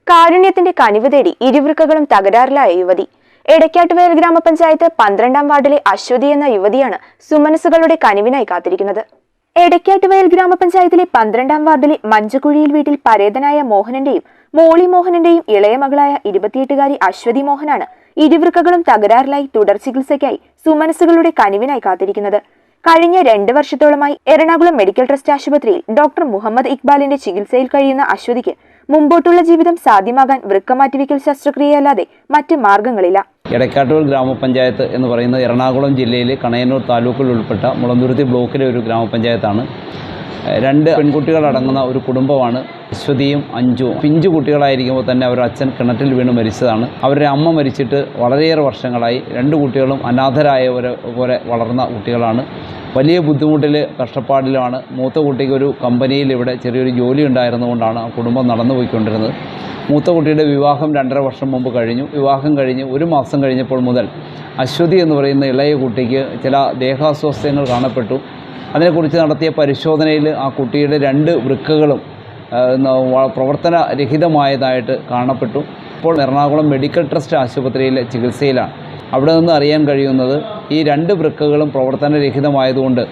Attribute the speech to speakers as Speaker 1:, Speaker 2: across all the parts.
Speaker 1: കാരുണ്യത്തിന്റെ കനിവ് തേടി ഇരുവൃക്കകളും തകരാറിലായ യുവതി. എടക്കാട്ടുവയൽ ഗ്രാമപഞ്ചായത്ത് 12-ാം വാർഡിലെ അശ്വതി എന്ന യുവതിയാണ് സുമനസുകളുടെ കനിവിനായി കാത്തിരിക്കുന്നത്. എടക്കാട്ടുവയൽ ഗ്രാമപഞ്ചായത്തിലെ 12-ാം വാർഡിലെ മഞ്ചക്കുഴിയിൽ വീട്ടിൽ പരേതനായ മോഹനന്റെയും മോളി മോഹനന്റെയും ഇളയ മകളായ 28-കാരി അശ്വതി മോഹനാണ് ഇരുവൃക്കകളും തകരാറിലായി തുടർ ചികിത്സയ്ക്കായി സുമനസുകളുടെ കനിവിനായി കാത്തിരിക്കുന്നത്. കഴിഞ്ഞ 2 വർഷത്തോളമായി എറണാകുളം മെഡിക്കൽ ട്രസ്റ്റ് ആശുപത്രിയിൽ ഡോക്ടർ മുഹമ്മദ് ഇക്ബാലിന്റെ ചികിത്സയിൽ കഴിയുന്ന അശ്വതിക്ക് മുമ്പോട്ടുള്ള ജീവിതം സാധ്യമാകാൻ വൃക്ക മാറ്റിവെക്കൽ ശസ്ത്രക്രിയയല്ലാതെ മറ്റ് മാർഗങ്ങളില്ല.
Speaker 2: എടക്കാട്ടുവയൽ ഗ്രാമപഞ്ചായത്ത് എന്ന് പറയുന്നത് എറണാകുളം ജില്ലയിലെ കണയന്നൂർ താലൂക്കിൽ ഉൾപ്പെട്ട മുളന്തുരുത്തി ബ്ലോക്കിലെ ഒരു ഗ്രാമപഞ്ചായത്താണ്. 2 പെൺകുട്ടികളടങ്ങുന്ന ഒരു കുടുംബമാണ്. അശ്വതിയും അഞ്ജുവും പിഞ്ചു കുട്ടികളായിരിക്കുമ്പോൾ തന്നെ അവരുടെ അച്ഛൻ കിണറ്റിൽ വീണ് മരിച്ചതാണ്. അവരുടെ അമ്മ മരിച്ചിട്ട് വളരെയേറെ വർഷങ്ങളായി. 2 കുട്ടികളും അനാഥരായവരെ പോലെ വളർന്ന കുട്ടികളാണ്. വലിയ ബുദ്ധിമുട്ടിൽ കഷ്ടപ്പാടിലുമാണ്. മൂത്ത കുട്ടിക്ക് ഒരു കമ്പനിയിൽ ഇവിടെ ചെറിയൊരു ജോലി ഉണ്ടായിരുന്നുകൊണ്ടാണ് ആ കുടുംബം നടന്നു പോയിക്കൊണ്ടിരുന്നത്. മൂത്ത കുട്ടിയുടെ വിവാഹം 2.5 വർഷം മുമ്പ് കഴിഞ്ഞു. വിവാഹം കഴിഞ്ഞ് 1 മാസം കഴിഞ്ഞപ്പോൾ മുതൽ അശ്വതി എന്ന് പറയുന്ന ഇളയ കുട്ടിക്ക് ചില ദേഹാസ്വാസ്ഥ്യങ്ങൾ കാണപ്പെട്ടു. അതിനെക്കുറിച്ച് നടത്തിയ പരിശോധനയിൽ ആ കുട്ടിയുടെ 2 വൃക്കകളും പ്രവർത്തനരഹിതമായതായിട്ട് കാണപ്പെട്ടു. ഇപ്പോൾ എറണാകുളം മെഡിക്കൽ ട്രസ്റ്റ് ആശുപത്രിയിലെ ചികിത്സയിലാണ്. അവിടെ നിന്ന് അറിയാൻ കഴിയുന്നത് ഈ 2 വൃക്കകളും പ്രവർത്തനരഹിതമായതുകൊണ്ട്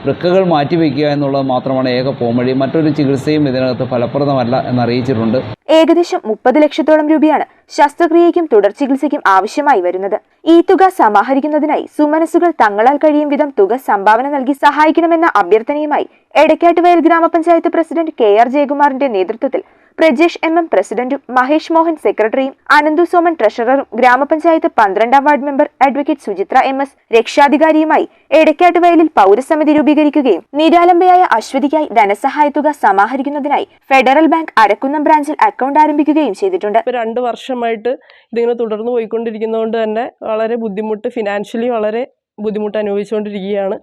Speaker 2: വൃക്കകൾ മാറ്റിവെക്കുക എന്നുള്ളത് മാത്രമാണ് ഏക പോംവഴി. മറ്റൊരു ചികിത്സയും ഇതിനകത്ത് ഫലപ്രദമല്ല എന്നറിയിച്ചിട്ടുണ്ട്.
Speaker 1: ഏകദേശം 30 ലക്ഷത്തോളം രൂപയാണ് ശസ്ത്രക്രിയയ്ക്കും തുടർ ചികിത്സയ്ക്കും ആവശ്യമായി വരുന്നത്. ഈ തുക സമാഹരിക്കുന്നതിനായി സുമനസുകൾ തങ്ങളാൽ കഴിയും വിധം തുക സംഭാവന നൽകി സഹായിക്കണമെന്ന അഭ്യർത്ഥനയുമായി എടക്കാട്ടുവയൽ ഗ്രാമപഞ്ചായത്ത് പ്രസിഡന്റ് KR ജയകുമാറിന്റെ നേതൃത്വത്തിൽ പ്രജേഷ് MM പ്രസിഡന്റും മഹേഷ് മോഹൻ സെക്രട്ടറിയും അനന്തു സോമൻ ട്രഷററും ഗ്രാമപഞ്ചായത്ത് 12-ാം ward member advocate Suchitra MS രക്ഷാധികാരിയുമായി എടക്കാട്ടുവയലിൽ പൗരസമിതി രൂപീകരിക്കുകയും നിരാലംബയായ അശ്വതിക്കായി ധനസഹായ തുക സമാഹരിക്കുന്നതിനായി ഫെഡറൽ ബാങ്ക് അരക്കുന്നം ബ്രാഞ്ചിൽ അക്കൗണ്ട് ആരംഭിക്കുകയും ചെയ്തിട്ടുണ്ട്.
Speaker 3: 2 വർഷമായിട്ട് ഇതിങ്ങനെ തുടർന്നു പോയിക്കൊണ്ടിരിക്കുന്നതുകൊണ്ട് തന്നെ വളരെ ബുദ്ധിമുട്ട്, ഫിനാൻഷ്യലി വളരെ ബുദ്ധിമുട്ട് അനുഭവിച്ചുകൊണ്ടിരിക്കുകയാണ്.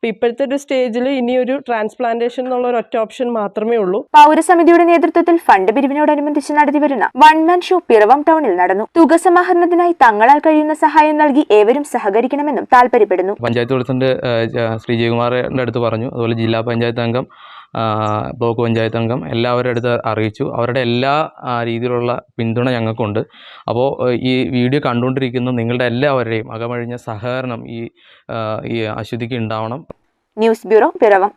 Speaker 3: ഇപ്പോഴത്തെ ഒരു സ്റ്റേജിൽ ഇനിയൊരു ട്രാൻസ്പ്ലാന്റേഷൻ എന്നുള്ള ഒരു ഒറ്റ ഓപ്ഷൻ മാത്രമേ ഉള്ളൂ.
Speaker 1: പൗരസമിതിയുടെ നേതൃത്വത്തിൽ ഫണ്ട് പിരിവിനോടനുബന്ധിച്ച് നടത്തിവരുന്ന 1-man ഷോ പിറവം ടൗണിൽ നടന്നു. തുക സമാഹരണത്തിനായി തങ്ങളാൽ കഴിയുന്ന സഹായം നൽകി ഏവരും സഹകരിക്കണമെന്നും താല്പര്യപ്പെടുന്നു.
Speaker 4: പഞ്ചായത്ത് പ്രസിഡന്റ് ശ്രീ ജയകുമാറിന്റെ അടുത്ത് പറഞ്ഞു. അതുപോലെ ജില്ലാ പഞ്ചായത്ത് അംഗം, ബ്ലോക്ക് പഞ്ചായത്ത് അംഗം എല്ലാവരുടെ അടുത്ത് അറിയിച്ചു. അവരുടെ എല്ലാ രീതിയിലുള്ള പിന്തുണ ഞങ്ങൾക്കുണ്ട്. അപ്പോൾ ഈ വീഡിയോ കണ്ടുകൊണ്ടിരിക്കുന്ന നിങ്ങളുടെ എല്ലാവരുടെയും അകമഴിഞ്ഞ സഹകരണം ഈ അശ്വതിക്ക് ഉണ്ടാവണം.
Speaker 1: News bureau, Piravom.